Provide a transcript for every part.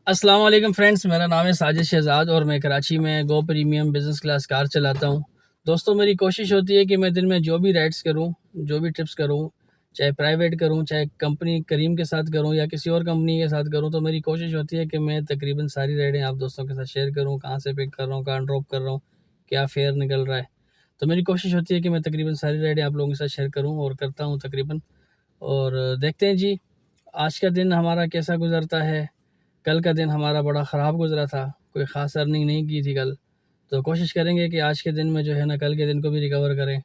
अस्सलाम वालेकुम फ्रेंड्स, मेरा नाम है साजिद शहजाद और मैं कराची में go premium business class car चलाता हूँ। दोस्तों, मेरी कोशिश होती है कि मैं दिन में जो भी राइड्स करूँ, जो भी ट्रिप्स करूँ, चाहे प्राइवेट करूँ, चाहे कंपनी करीम के साथ करूँ या किसी और कंपनी के साथ करूँ, तो मेरी कोशिश होती है कि मैं तकरीबन सारी राइडें आप दोस्तों के साथ शेयर करूँ। कहाँ से पिक कर रहा हूँ, कहाँ ड्रॉप कर रहा हूँ, क्या फेयर निकल रहा है। तो मेरी कोशिश होती है कि मैं तकरीबन सारी राइडें आप लोगों के साथ शेयर करूँ और करता हूँ तकरीबन। और देखते हैं जी, आज का दिन हमारा कैसा गुजरता है। कल का दिन हमारा बड़ा ख़राब गुजरा था, कोई ख़ास अर्निंग नहीं की थी कल। तो कोशिश करेंगे कि आज के दिन में जो है ना, कल के दिन को भी रिकवर करें।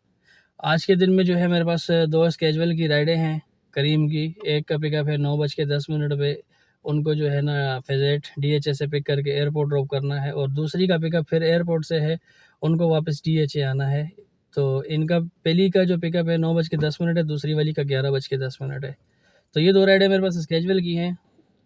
आज के दिन में जो है मेरे पास दो कैजुअल की राइडें हैं करीम की। एक का पिकअप है 9:10 पे, उनको जो है ना फेजेट DHA से पिक करके एयरपोर्ट ड्रॉप करना है, और दूसरी का पिकअप फिर एयरपोर्ट से है, उनको वापस DHA आना है। तो इनका पहली का जो पिकअप है 9:10 है, दूसरी वाली का 11:10 है। तो ये दो राइडें मेरे पास स्केजुअल की हैं।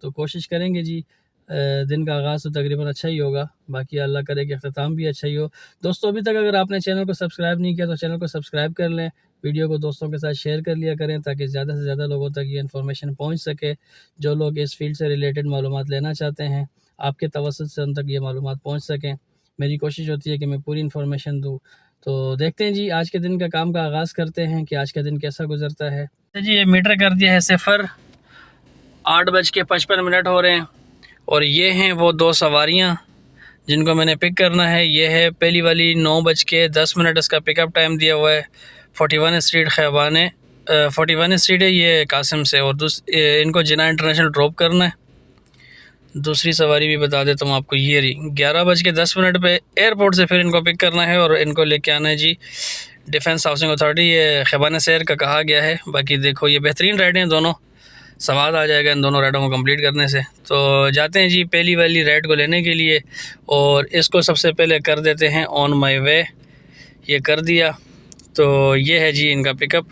तो कोशिश करेंगे जी, दिन का आगाज़ तो तकरीबन अच्छा ही होगा, बाकी अल्लाह करे कि अख्ताम भी अच्छा ही हो। दोस्तों, अभी तक अगर आपने चैनल को सब्सक्राइब नहीं किया तो चैनल को सब्सक्राइब कर लें, वीडियो को दोस्तों के साथ शेयर कर लिया करें ताकि ज़्यादा से ज़्यादा लोगों तक ये इन्फॉर्मेशन पहुंच सके। जो लोग इस फील्ड से रिलेटेड मालूमात लेना चाहते हैं, आपके तवसत से उन तक ये मालूमात पहुँच सकें। मेरी कोशिश होती है कि मैं पूरी इन्फॉर्मेशन दूँ। तो देखते हैं जी, आज के दिन का काम का आगाज़ करते हैं कि आज का दिन कैसा गुजरता है। तो जी, ये मीटर कर दिया है 0, 8:55 हो रहे हैं, और ये हैं वो दो सवारियाँ जिनको मैंने पिक करना है। ये है पहली वाली 9:10, इसका पिकअप टाइम दिया हुआ है 41 स्ट्रीट ख़ैबान 41 स्ट्रीट है ये कासिम से, और इनको जिना इंटरनेशनल ड्रॉप करना है। दूसरी सवारी भी बता देता हूँ आपको, ये रही 11:10 पे एयरपोर्ट से फिर इनको पिक करना है और इनको लेके आना है जी डिफेंस हाउसिंग अथॉरिटी, ये ख़ैबान शहर का कहा गया है। बाकी देखो, ये बेहतरीन राइडें हैं दोनों, स्वाद आ जाएगा इन दोनों राइडों को कंप्लीट करने से। तो जाते हैं जी पहली वाली राइड को लेने के लिए, और इसको सबसे पहले कर देते हैं ऑन माय वे। ये कर दिया। तो ये है जी इनका पिकअप,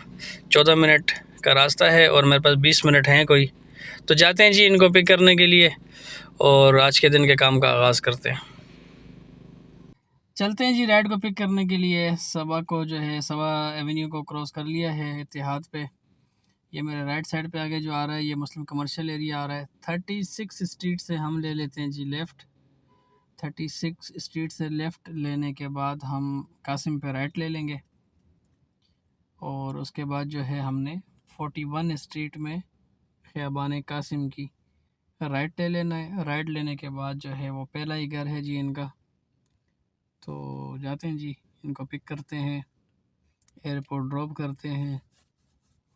14 मिनट का रास्ता है और मेरे पास 20 मिनट हैं कोई। तो जाते हैं जी इनको पिक करने के लिए और आज के दिन के काम का आगाज़ करते हैं। चलते हैं जी राइड को पिक करने के लिए। सबा को जो है, सबा एवेन्यू को क्रॉस कर लिया है इत्तेहाद पे। ये मेरे राइट साइड पे आगे जो आ रहा है ये मुस्लिम कमर्शियल एरिया आ रहा है। 36 स्ट्रीट से हम ले लेते हैं जी लेफ़्ट। 36 स्ट्रीट से लेफ़्ट लेने के बाद हम कासिम पे राइट ले लेंगे, और उसके बाद जो है हमने 41 स्ट्रीट में ख़ियाबान कासिम की राइट ले लेना है। राइट लेने के बाद जो है वो पहला ही घर है जी इनका। तो जाते हैं जी, इनको पिक करते हैं, एयरपोर्ट ड्रॉप करते हैं,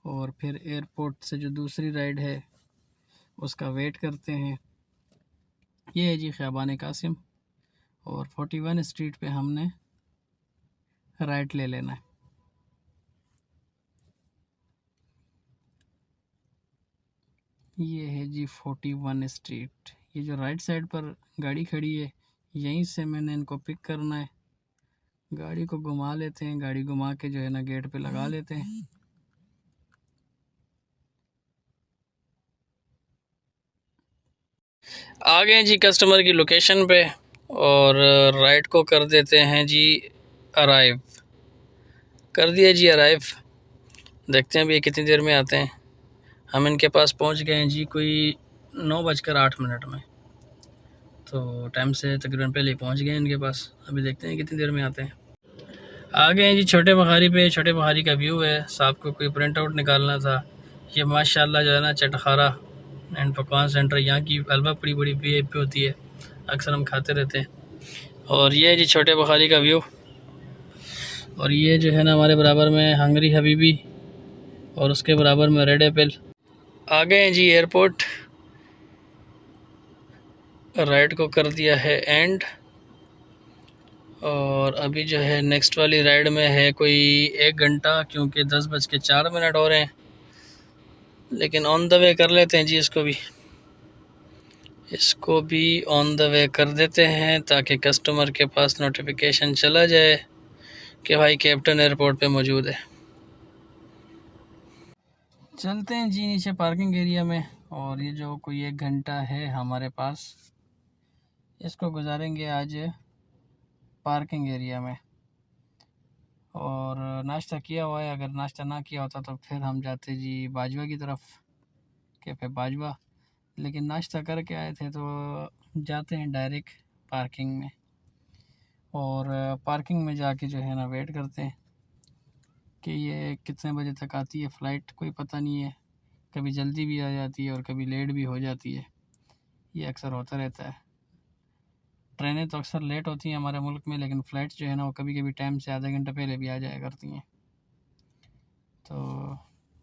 और फिर एयरपोर्ट से जो दूसरी राइड है उसका वेट करते हैं। ये है जी ख़ियाबान कासिम, और 41 स्ट्रीट पे हमने राइट ले लेना है। ये है जी 41 स्ट्रीट। ये जो राइट साइड पर गाड़ी खड़ी है, यहीं से मैंने इनको पिक करना है। गाड़ी को घुमा लेते हैं, गाड़ी घुमा के जो है ना गेट पे लगा लेते हैं। आ गए जी कस्टमर की लोकेशन पे, और राइट को कर देते हैं जी अराइव। कर दिया जी अराइव। देखते हैं अभी कितनी देर में आते हैं। हम इनके पास पहुंच गए हैं जी कोई 9:08 में। तो टाइम से तकरीबन पहले पहुंच गए इनके पास। अभी देखते हैं कितनी देर में आते हैं। आ गए हैं जी छोटे बखारी पे। छोटे बखारी का व्यू है। साहब को कोई प्रिंट आउट निकालना था। ये माशाल्लाह जो है ना चटखारा एंड पकवान सेंटर, यहाँ की हलवा बड़ी बड़ी VIP होती है, अक्सर हम खाते रहते हैं। और ये है जी छोटे बखारी का व्यू। और ये जो है ना हमारे बराबर में हंगरी हबीबी, और उसके बराबर में रेड एपल। आ गए हैं जी एयरपोर्ट। राइड को कर दिया है एंड, और अभी जो है नेक्स्ट वाली राइड में है कोई 1 घंटा, क्योंकि 10:04 हो रहे हैं। लेकिन ऑन द वे कर लेते हैं जी इसको भी ऑन द वे कर देते हैं ताकि कस्टमर के पास नोटिफिकेशन चला जाए कि भाई कैप्टन एयरपोर्ट पे मौजूद है। चलते हैं जी नीचे पार्किंग एरिया में, और ये जो कोई 1 घंटा है हमारे पास, इसको गुजारेंगे आज पार्किंग एरिया में। और नाश्ता किया हुआ है, अगर नाश्ता ना किया होता तो फिर हम जाते जी बाजवा की तरफ, कैफ़े बाजवा। लेकिन नाश्ता करके आए थे तो जाते हैं डायरेक्ट पार्किंग में, और पार्किंग में जाके जो है ना वेट करते हैं कि ये कितने बजे तक आती है फ़्लाइट, कोई पता नहीं है। कभी जल्दी भी आ जाती है और कभी लेट भी हो जाती है, ये अक्सर होता रहता है। ट्रेनें तो अक्सर लेट होती हैं हमारे मुल्क में, लेकिन फ़्लाइट्स जो है ना वो कभी कभी टाइम से आधा घंटा पहले भी आ जाया करती हैं। तो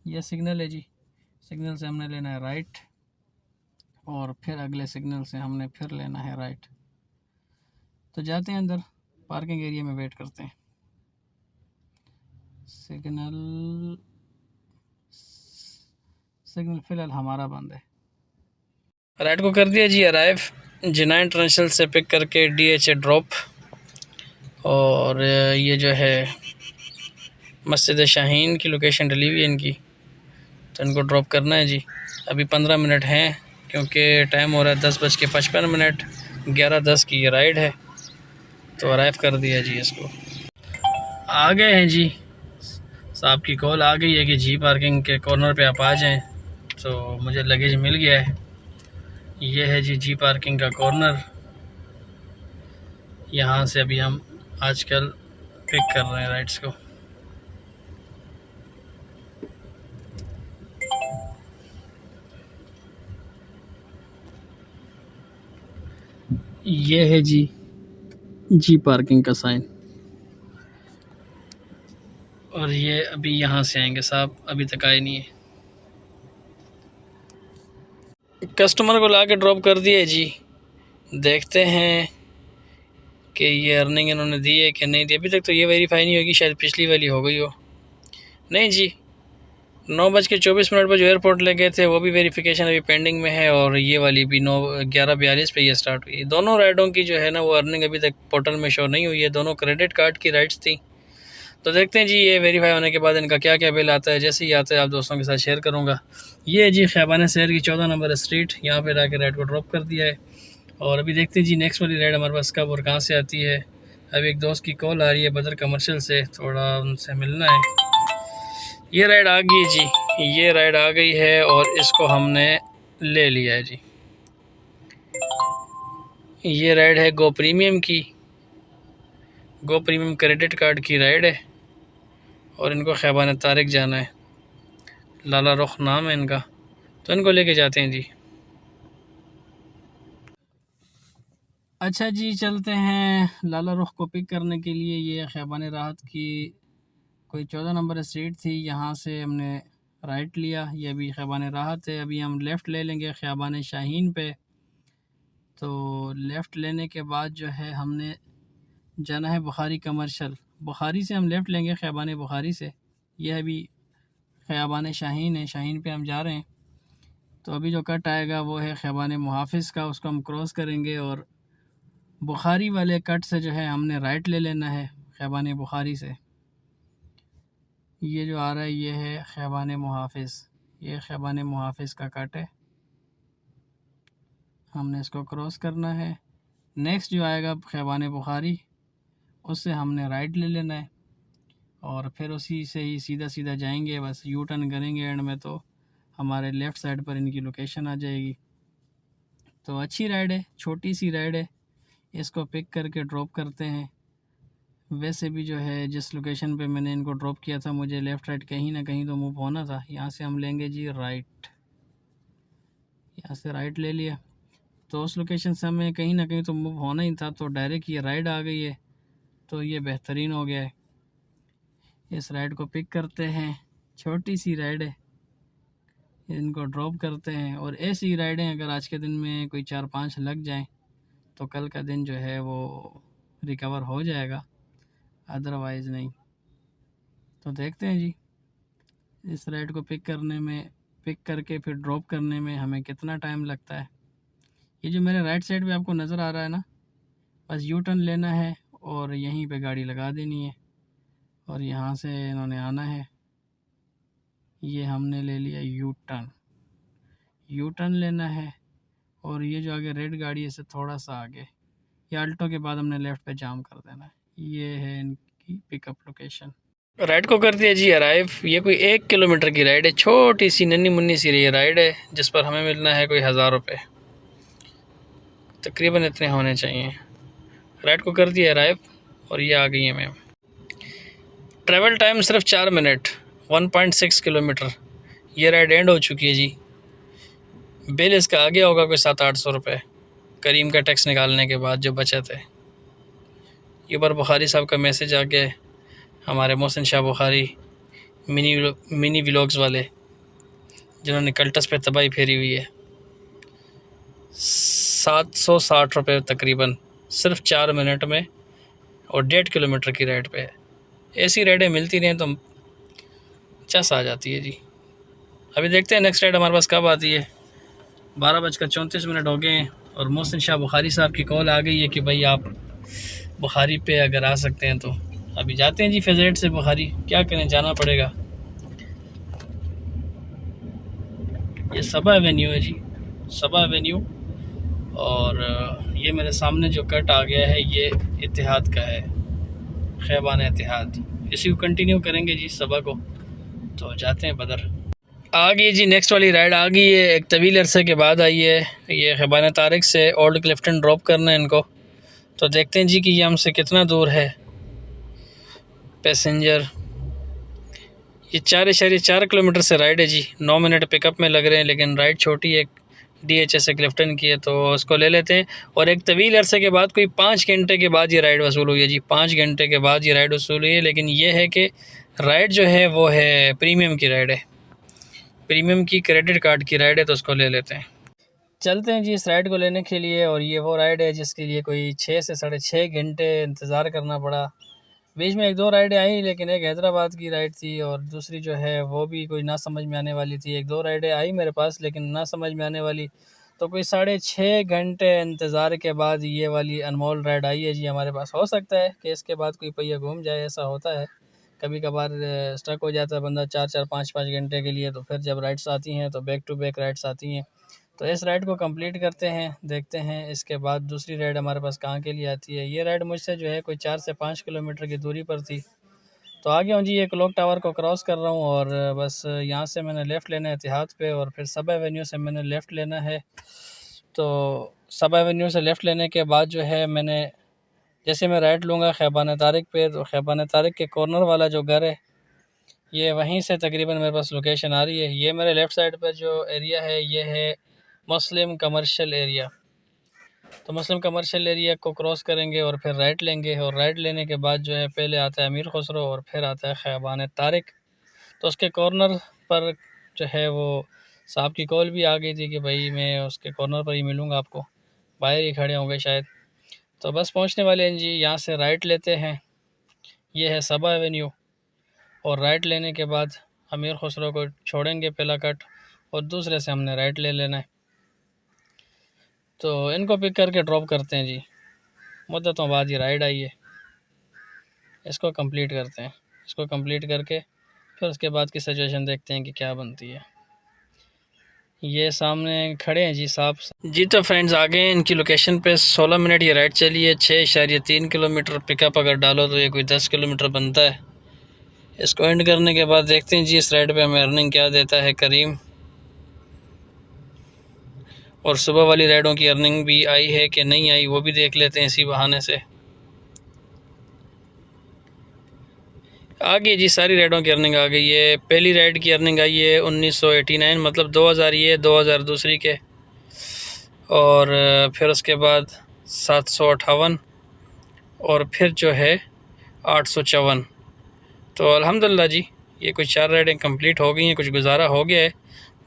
ये सिग्नल है जी, सिग्नल से हमने लेना है राइट, और फिर अगले सिग्नल से हमने फिर लेना है राइट। तो जाते हैं अंदर, पार्किंग एरिया में वेट करते हैं। सिग्नल फ़िलहाल हमारा बंद है। राइट को कर दिया जी अराइव, जिना इंटरनेशनल से पिक करके DHA ड्रॉप, और ये जो है मस्जिद शाहीन की लोकेशन डली हुई है इनकी, तो इनको ड्रॉप करना है जी। अभी 15 मिनट हैं क्योंकि टाइम हो रहा है 10:55, 11:10 की ये राइड है। तो अराइव कर दिया जी इसको। आ गए हैं जी, साहब की कॉल आ गई है कि जी पार्किंग के कॉर्नर पे आप आ जाएं। तो मुझे लगेज मिल गया है, ये है जी पार्किंग का कॉर्नर। यहाँ से अभी हम आजकल पिक कर रहे हैं राइड्स को। ये है जी पार्किंग का साइन, और ये अभी यहाँ से आएंगे, साहब अभी तक आए नहीं है। कस्टमर को लाके ड्रॉप कर दिया है जी, देखते हैं कि ये अर्निंग इन्होंने दी है कि नहीं दी। अभी तक तो ये वेरीफाई नहीं होगी, शायद पिछली वाली हो गई हो। नहीं जी, 9:24 पर जो एयरपोर्ट ले गए थे वो भी वेरिफिकेशन अभी पेंडिंग में है, और ये वाली भी 11:42 पे ये स्टार्ट हुई। दोनों राइडों की जो है ना वो अर्निंग अभी तक पोर्टल में शो नहीं हुई है, दोनों क्रेडिट कार्ड की राइड्स थी। तो देखते हैं जी ये वेरीफाई होने के बाद इनका क्या क्या बिल आता है। जैसे ही आता है आप दोस्तों के साथ शेयर करूँगा। ये है जी ख़ैबान शहर की 14 नंबर स्ट्रीट, यहाँ पर आके राइड को ड्रॉप कर दिया है। और अभी देखते हैं जी नेक्स्ट वाली राइड हमारे पास कब और कहाँ से आती है। अभी एक दोस्त की कॉल आ रही है बदर कमर्शियल से, थोड़ा उनसे मिलना है। ये राइड आ गई जी, ये राइड आ गई है और इसको हमने ले लिया है जी। ये राइड है गो प्रीमियम की, गो प्रीमियम क्रेडिट कार्ड की राइड है, और इनको ख़ैबान तारिक जाना है, लाला रुख नाम है इनका। तो इनको लेके जाते हैं जी। अच्छा जी, चलते हैं लाला रुख को पिक करने के लिए। ये ख़ैबान राहत की कोई 14 नंबर स्ट्रीट थी, यहाँ से हमने राइट लिया। ये अभी ख़ैबान राहत है, अभी हम लेफ़्ट ले लेंगे ख़ैबान शाहीन पे। तो लेफ़्ट लेने के बाद जो है हमने जाना है बुखारी कमर्शियल, बुखारी से हम लेफ़्ट लेंगे ख़ैबान बुखारी से। यह अभी ख़ैबान शाहीन है, शाहीन पे हम जा रहे हैं। तो अभी जो कट आएगा वो है ख़ैबान मुहाफ़िज़ का, उसको हम क्रॉस करेंगे, और बुखारी वाले कट से जो है हमने राइट ले लेना है ख़ैबान बुखारी से। ये जो आ रहा है ये है ख़ैबान मुहाफ़िज़, ये ख़ैबान मुहाफ़िज़ का कट है, हमने इसको क्रॉस करना है। नेक्स्ट जो आएगा ख़ैबान बुखारी, उससे हमने राइट ले लेना है, और फिर उसी से ही सीधा सीधा जाएंगे। बस यू टर्न करेंगे एंड में तो हमारे लेफ़्ट साइड पर इनकी लोकेशन आ जाएगी। तो अच्छी राइड है, छोटी सी राइड है, इसको पिक करके ड्रॉप करते हैं। वैसे भी जो है जिस लोकेशन पे मैंने इनको ड्रॉप किया था, मुझे लेफ़्ट राइट कहीं ना कहीं तो मूव होना था। यहाँ से हम लेंगे जी राइट, यहाँ से राइट ले लिया, तो उस लोकेशन से हमें कहीं ना कहीं तो मूव होना ही था। तो डायरेक्ट ये राइड आ गई है, तो ये बेहतरीन हो गया है। इस राइड को पिक करते हैं, छोटी सी राइड है, इनको ड्रॉप करते हैं। और ऐसी राइडें अगर आज के दिन में कोई 4-5 लग जाएं तो कल का दिन जो है वो रिकवर हो जाएगा, अदरवाइज़ नहीं। तो देखते हैं जी इस राइड को पिक करके फिर ड्रॉप करने में हमें कितना टाइम लगता है। ये जो मेरे राइट साइड पे आपको नज़र आ रहा है ना, बस यू टर्न लेना है और यहीं पे गाड़ी लगा देनी है, और यहाँ से इन्होंने आना है। ये हमने ले लिया यू टर्न लेना है, और ये जो आगे रेड गाड़ी है इससे थोड़ा सा आगे, ये आल्टो के बाद हमने लेफ़्ट पे जाम कर देना है। ये है इनकी पिकअप लोकेशन। राइड को कर दिया जी अराइव। ये कोई 1 किलोमीटर की राइड है, छोटी सी नन्ही मुन्नी सी ये राइड है, जिस पर हमें मिलना है कोई 1000 रुपये, तकरीबन इतने होने चाहिए। राइड को कर दिया अराइव और ये आ गई है मैम। ट्रैवल टाइम सिर्फ 4 मिनट, 1.6 किलोमीटर। ये राइड एंड हो चुकी है जी। बिल इसका आ गया होगा कोई 700-800 रुपये, करीम का टैक्स निकालने के बाद जो बचा थे। ये बार बुखारी साहब का मैसेज आ गया है, हमारे मोहसिन शाह बुखारी मिनी व्लॉग्स वाले, जिन्होंने कल्टस पे तबाही फेरी हुई है। 760 रुपये तकरीबन सिर्फ 4 मिनट में, और 1.5 किलोमीटर की राइड पे है। ऐसी राइडें मिलती रहें तो चस आ जाती है जी। अभी देखते हैं नेक्स्ट राइड हमारे पास कब आती है। 12:34 हो गए हैं और मोहसिन शाह बुखारी साहब की कॉल आ गई है कि भाई आप बुखारी पे अगर आ सकते हैं तो अभी जाते हैं जी। फेजरेट से बुखारी क्या करें, जाना पड़ेगा। ये सबा एवेन्यू है जी, सबा एवेन्यू। और ये मेरे सामने जो कट आ गया है ये इत्तेहाद का है, खैबान इत्तेहाद। इसी को कंटिन्यू करेंगे जी सबा को, तो जाते हैं बदर। आ गई जी नेक्स्ट वाली राइड आ गई है, एक तवील अरसे के बाद आई है। ये खैबान तारिक से ओल्ड क्लिफ्टन ड्रॉप करना है इनको, तो देखते हैं जी कि ये हमसे कितना दूर है। पैसेंजर ये 4.4 किलोमीटर से राइड है जी। 9 मिनट पिकअप में लग रहे हैं, लेकिन राइड छोटी है, DHS से क्लिफ्टन की है, तो उसको ले लेते हैं। और एक तवील अरसे के बाद कोई 5 घंटे के बाद ये राइड वसूल हुई है जी। 5 घंटे के बाद ये राइड वसूल हुई है, लेकिन ये है कि राइड जो है वो है प्रीमियम की राइड है, प्रीमियम की क्रेडिट कार्ड की राइड है, तो उसको ले लेते हैं। चलते हैं जी इस राइड को लेने के लिए। और ये वो राइड है जिसके लिए कोई 6 से 6.5 घंटे इंतज़ार करना पड़ा। बीच में 1-2 राइडें आई, लेकिन एक हैदराबाद की राइड थी और दूसरी जो है वो भी कोई ना समझ में आने वाली थी। 1-2 राइडें आई मेरे पास, लेकिन ना समझ में आने वाली, तो कोई 6.5 घंटे इंतज़ार के बाद ये वाली अनमोल राइड आई है जी हमारे पास। हो सकता है कि इसके बाद कोई पहिया घूम जाए, ऐसा होता है कभी कभार। स्टक हो जाता है बंदा 4-4 5-5 घंटे के लिए, तो फिर जब राइड्स आती हैं तो बैक टू बैक राइड्स आती हैं। तो इस राइड को कंप्लीट करते हैं, देखते हैं इसके बाद दूसरी राइड हमारे पास कहाँ के लिए आती है। ये राइड मुझसे जो है कोई 4 से 5 किलोमीटर की दूरी पर थी। तो आ गया हूँ जी, ये क्लॉक टावर को क्रॉस कर रहा हूँ और बस यहाँ से मैंने लेफ़्ट लेना है इत्तेहाद पे, और फिर सबा एवेन्यू से मैंने लेफ़्ट लेना है। तो सबा एवेन्यू से लेफ़्ट लेने के बाद जो है मैंने, जैसे मैं राइट लूँगा खैबान तारिक पे, तो खैबान तारिक के कॉर्नर वाला जो घर है ये वहीं से तकरीबन मेरे पास लोकेशन आ रही है। ये मेरे लेफ़्ट साइड पर जो एरिया है ये है मुस्लिम कमर्शियल एरिया। तो मुस्लिम कमर्शियल एरिया को क्रॉस करेंगे और फिर राइट लेंगे, और राइट लेने के बाद जो है पहले आता है अमीर खुसरो और फिर आता है खैबान तारिक। तो उसके कॉर्नर पर जो है वो साहब की कॉल भी आ गई थी कि भाई मैं उसके कॉर्नर पर ही मिलूँगा आपको, बाहर ही खड़े होंगे शायद। तो बस पहुंचने वाले हैं जी। यहाँ से राइट लेते हैं, ये है सबा एवेन्यू, और राइट लेने के बाद अमीर खुसरो को छोड़ेंगे पहला कट, और दूसरे से हमने राइट ले लेना है। तो इनको पिक करके ड्रॉप करते हैं जी। मुद्दतों बाद ये राइड आई है, इसको कंप्लीट करते हैं। इसको कंप्लीट करके फिर उसके बाद की सिचुएशन देखते हैं कि क्या बनती है। ये सामने खड़े हैं जी साहब जी। तो फ्रेंड्स आ गए इनकी लोकेशन पे। 16 मिनट ये राइड चली है, 6.3 किलोमीटर पिकअप अगर डालो तो ये कोई 10 किलोमीटर बनता है। इसको एंड करने के बाद देखते हैं जी इस राइड पे हमें अर्निंग क्या देता है करीम, और सुबह वाली राइडों की अर्निंग भी आई है कि नहीं आई वो भी देख लेते हैं इसी बहाने से। आ गई जी, सारी राइडों की अर्निंग आ गई है। पहली राइड की अर्निंग आई है 1989, मतलब 2000 ये 2000 दूसरी के, और फिर उसके बाद 758, और फिर जो है 854। तो अल्हम्दुलिल्लाह जी ये कुछ 4 राइडें कंप्लीट हो गई हैं, कुछ गुजारा हो गया है,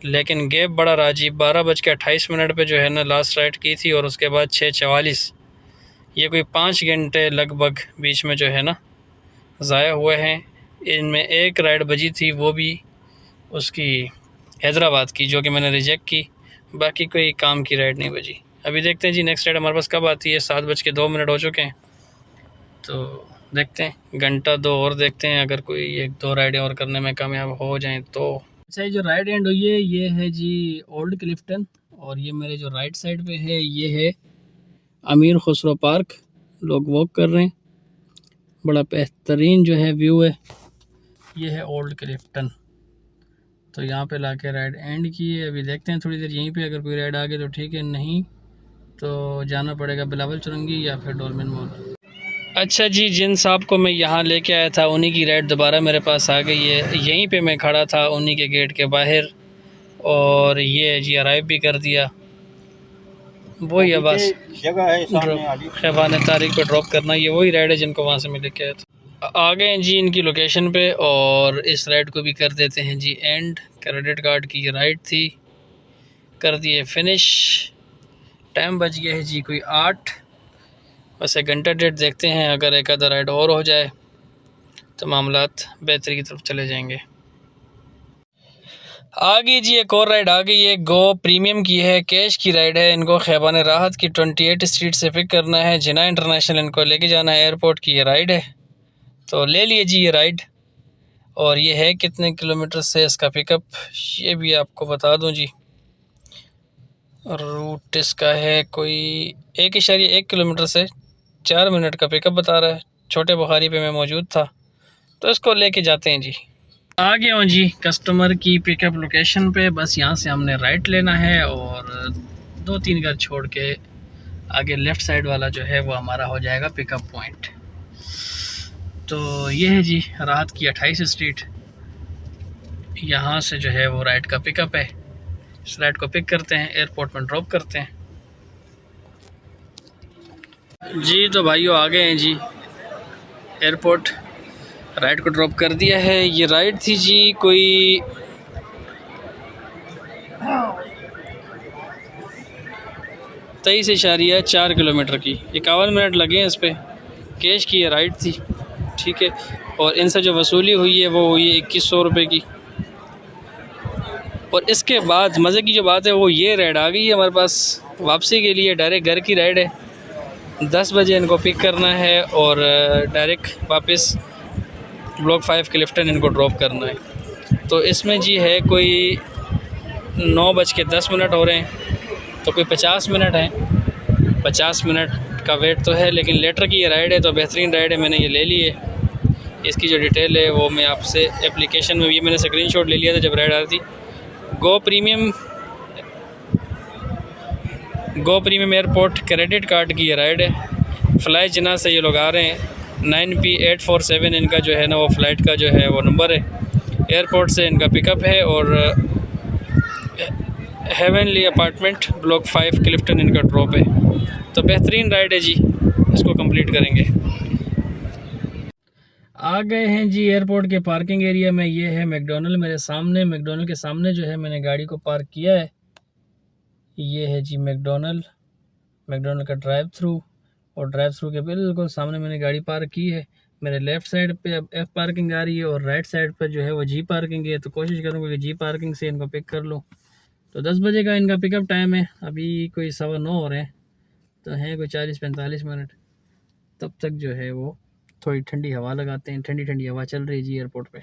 लेकिन गैप बड़ा रहा जी। 12:28 पे जो है ना लास्ट राइड की थी, और उसके बाद 6:44, ये कोई 5 घंटे लगभग बीच में जो है ना ज़ाया हुए हैं। इनमें एक राइड बजी थी, वो भी उसकी हैदराबाद की, जो कि मैंने रिजेक्ट की। बाकी कोई काम की राइड नहीं बजी। अभी देखते हैं जी नेक्स्ट राइड हमारे पास कब आती है। 7:02 हो चुके हैं, तो देखते हैं घंटा 2 और देखते हैं, अगर कोई 1-2 राइडें और करने में कामयाब हो जाएं तो। अच्छा, ये जो राइड एंड हुई है ये है जी ओल्ड क्लिफ्टन, और ये मेरे जो राइट साइड पे है ये है अमीर खुसरो पार्क। लोग वॉक कर रहे हैं, बड़ा बेहतरीन जो है व्यू है। ये है ओल्ड क्लिफ्टन। तो यहाँ पे लाके राइड एंड की है। अभी देखते हैं थोड़ी देर यहीं पे, अगर कोई राइड आ गई तो ठीक है, नहीं तो जाना पड़ेगा बिलावल चुरंगी या फिर डोलमेन मॉल। अच्छा जी, जिन साहब को मैं यहाँ लेके आया था उन्हीं की राइड दोबारा मेरे पास आ गई है। यहीं पे मैं खड़ा था उन्हीं के गेट के बाहर, और ये जी अराइव भी कर दिया। वही है बस जगह है सामने खैबान तारीख पे ड्रॉप करना, ये वही राइड है जिनको वहाँ से मैं लेके आया था। आ गए हैं जी इनकी लोकेशन पे, और इस राइड को भी कर देते हैं जी एंड। क्रेडिट कार्ड की ये राइड थी, कर दिए फिनिश। टाइम बच गया है जी कोई 8। वैसे घंटा डेट देखते हैं, अगर एक आधा राइड और हो जाए तो मामलात बेहतरी की तरफ चले जाएंगे। आ गई जी एक और राइड आ गई है, गो प्रीमियम की है, कैश की राइड है। इनको खैबान राहत की 28 स्ट्रीट से पिक करना है, जिना इंटरनेशनल इनको लेके जाना है, एयरपोर्ट की ये राइड है। तो ले लिए जी ये राइड। और ये है कितने किलोमीटर से इसका पिकअप, ये भी आपको बता दूं जी। रूट इसका है कोई 1.1 किलोमीटर से 4 मिनट का पिकअप बता रहा है। छोटे बुखारी पे मैं मौजूद था, तो इसको लेके जाते हैं जी। आ गया हूँ जी कस्टमर की पिकअप लोकेशन पे। बस यहाँ से हमने राइट लेना है, और 2-3 घर छोड़ के आगे लेफ़्ट साइड वाला जो है वो हमारा हो जाएगा पिकअप पॉइंट। तो ये है जी राहत की 28 स्ट्रीट। यहाँ से जो है वो राइड का पिकअप है। इस राइड को पिक करते हैं, एयरपोर्ट में ड्रॉप करते हैं जी। तो भाइयों आ गए हैं जी एयरपोर्ट, राइड को ड्रॉप कर दिया है। ये राइड थी जी कोई 23.4 किलोमीटर की, 51 मिनट लगे हैं इस पर। कैश की ये राइड थी, ठीक है। और इनसे जो वसूली हुई है वो हुई है 2100 रुपये की। और इसके बाद मज़े की जो बात है वो ये राइड आ गई है हमारे पास वापसी के लिए। डायरेक्ट घर की राइड है, 10 बजे इनको पिक करना है, और डायरेक्ट वापस ब्लॉक 5 क्लिफ्टन इनको ड्रॉप करना है। तो इसमें जी है कोई 9:10 हो रहे हैं, तो कोई 50 मिनट हैं। 50 मिनट का वेट तो है, लेकिन लेटर की ये राइड है तो बेहतरीन राइड है, मैंने ये ले ली है। इसकी जो डिटेल है वो मैं आपसे एप्लीकेशन में, ये मैंने स्क्रीनशॉट ले लिया था जब राइड आ रही थी। Go premium airport credit card की ये राइड है। फ़्लाई जिना से ये लोग आ रहे हैं, 9P847 इनका जो है ना वो फ़्लाइट का जो है वो नंबर है। एयरपोर्ट से इनका पिकअप है, और हेवनली अपार्टमेंट ब्लॉक 5 क्लिफ्टन इनका ड्रॉप है। तो बेहतरीन राइड है जी, इसको कंप्लीट करेंगे। आ गए हैं जी एयरपोर्ट के पार्किंग एरिया में। ये है मैकडोनल्ड मेरे सामने, मैकडोनल्ड के सामने जो है मैंने गाड़ी को पार्क किया है। ये है जी मैकडोनल्ड का ड्राइव थ्रू, और ड्राइव थ्रू के बिल्कुल सामने मैंने गाड़ी पार्क की है। मेरे लेफ़्ट साइड पे अब एफ़ पार्किंग आ रही है, और राइट साइड पर जो है वो जी पार्किंग है। तो कोशिश करूँगा कि जी पार्किंग से इनको पिक कर लूँ। तो 10 बजे का इनका पिकअप टाइम है, अभी कोई 9:15 हो रहे हैं, तो हैं कोई 40-45 मिनट। तब तक जो है वो थोड़ी ठंडी हवा लगाते हैं। ठंडी ठंडी हवा चल रही है जी एयरपोर्ट पे।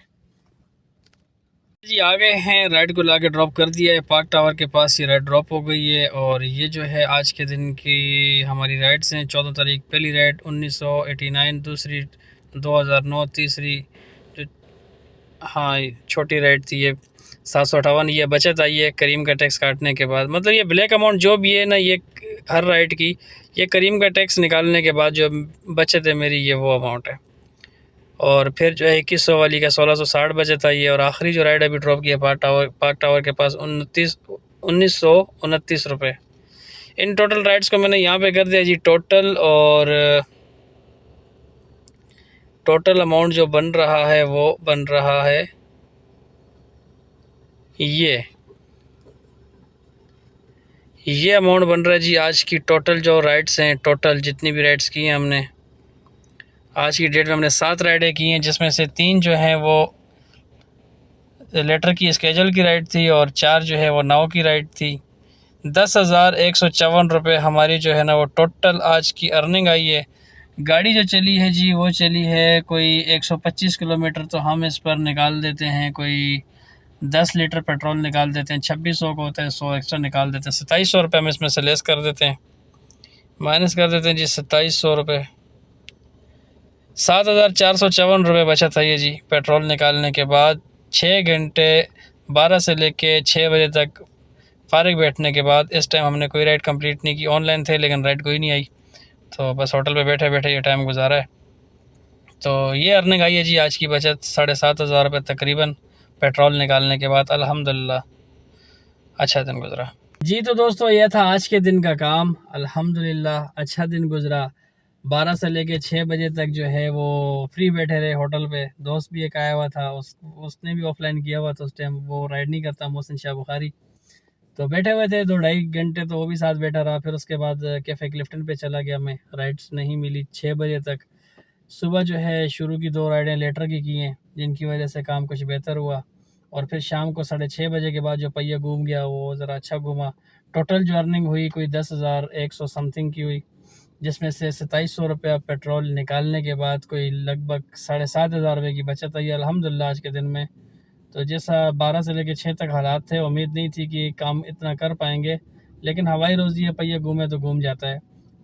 जी आ गए हैं, राइड को लाके ड्रॉप कर दिया है पार्क टावर के पास। ये राइड ड्रॉप हो गई है, और ये जो है आज के दिन की हमारी राइड्स हैं। 14 तारीख पहली राइड 1989, दूसरी 2009, तीसरी जो हाँ छोटी राइड थी ये 758। ये बचत आई है करीम का टैक्स काटने के बाद। मतलब ये ब्लैक अमाउंट जो भी है ना, ये हर राइड की, ये करीम का टैक्स निकालने के बाद जो बचत है मेरी, ये वो अमाउंट है। और फिर जो है 2100 वाली का 1660 बचत आई है। और आखिरी जो राइड अभी ड्रॉप किया पार्क टावर के पास 1929 रुपये। इन टोटल राइड्स को मैंने यहाँ पे कर दिया जी टोटल, और टोटल अमाउंट जो बन रहा है वो बन रहा है ये अमाउंट बन रहा है जी आज की टोटल जो राइड्स हैं। टोटल जितनी भी राइड्स की हैं हमने आज की डेट में, हमने 7 राइडें की हैं, जिसमें से 3 जो हैं वो लेटर की स्केजल की राइड थी, और 4 जो है वो नाव की राइड थी। 10,154 रुपये हमारी जो है ना वो टोटल आज की अर्निंग आई है। गाड़ी जो चली है जी वो चली है कोई 125 किलोमीटर। तो हम इस पर निकाल देते हैं कोई 10 लीटर पेट्रोल निकाल देते हैं। 2600 का होता है, 100 एक्स्ट्रा निकाल देते हैं। 2700 रुपये हम इसमें से लेस कर देते हैं, माइनस कर देते हैं जी 2700 रुपये। 7,454 रुपये बचत है ये जी पेट्रोल निकालने के बाद। 6 घंटे 12 से लेके 6 बजे तक फारिग बैठने के बाद इस टाइम हमने कोई राइड कंप्लीट नहीं की। ऑनलाइन थे लेकिन राइड कोई नहीं आई, तो बस होटल पे बैठे बैठे ये टाइम गुजारा है। तो ये अर्निंग आई है जी आज की बचत 7,500 रुपये तकरीबन पेट्रोल निकालने के बाद। अल्हम्दुलिल्लाह अच्छा दिन गुजरा जी। तो दोस्तों ये था आज के दिन का काम। अल्हम्दुलिल्लाह अच्छा दिन गुजरा। 12 से लेके 6 बजे तक जो है वो फ्री बैठे रहे होटल पे। दोस्त भी एक आया हुआ था, उसने भी ऑफलाइन किया हुआ था, उस टाइम वो राइड नहीं करता, मोहसिन शाह बुखारी। तो बैठे हुए थे 2-2.5 घंटे, तो वो भी साथ बैठा रहा। फिर उसके बाद कैफ़े क्लिफ्टन पे चला गया मैं। राइड्स नहीं मिली 6 बजे तक। सुबह जो है शुरू की 2 राइडें लेटर की हैं, जिनकी वजह से काम कुछ बेहतर हुआ। और फिर शाम को 6:30 बजे के बाद जो पहिया घूम गया वो ज़रा अच्छा घूमा। टोटल जो अर्निंग हुई कोई 10,100 समथिंग की हुई, जिसमें से 2700 रुपया पेट्रोल निकालने के बाद कोई लगभग 7,500 रुपये की बचत आई अल्हम्दुलिल्लाह आज के दिन में। तो जैसा 12 से लेकर 6 तक हालात थे, उम्मीद नहीं थी कि काम इतना कर पाएंगे, लेकिन हवाई रोज़ी है, पहिया घूमे तो घूम जाता है।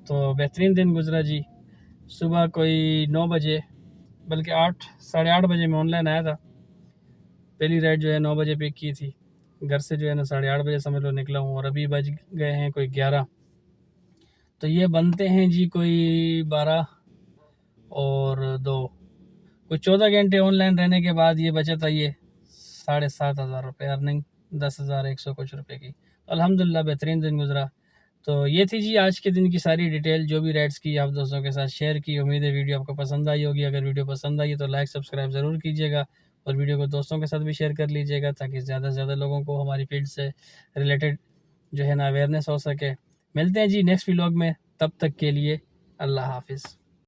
तो बेहतरीन दिन गुजरा जी। सुबह कोई 9 बजे, बल्कि 8 साढ़े 8 बजे मैं ऑनलाइन आया था। पहली राइड जो है 9 बजे पिक की थी। घर से जो है ना 8:30 बजे समझ लो निकला हूँ, और अभी बज गए हैं कोई 11। तो ये बनते हैं जी कोई 12 और 2, कोई 14 घंटे ऑनलाइन रहने के बाद ये बचत आई है 7,500 रुपये अर्निंग, 10,100 कुछ रुपए की। अल्हम्दुलिल्लाह बेहतरीन दिन गुजरा। तो ये थी जी आज के दिन की सारी डिटेल, जो भी राइड्स की आप दोस्तों के साथ शेयर की। उम्मीद है वीडियो आपको पसंद आई होगी। अगर वीडियो पसंद आई तो लाइक सब्सक्राइब ज़रूर कीजिएगा, और वीडियो को दोस्तों के साथ भी शेयर कर लीजिएगा, ताकि ज़्यादा से ज़्यादा लोगों को हमारी फील्ड से रिलेटेड जो है ना अवेयरनेस हो सके। मिलते हैं जी नेक्स्ट व्लॉग में, तब तक के लिए अल्लाह हाफिज़।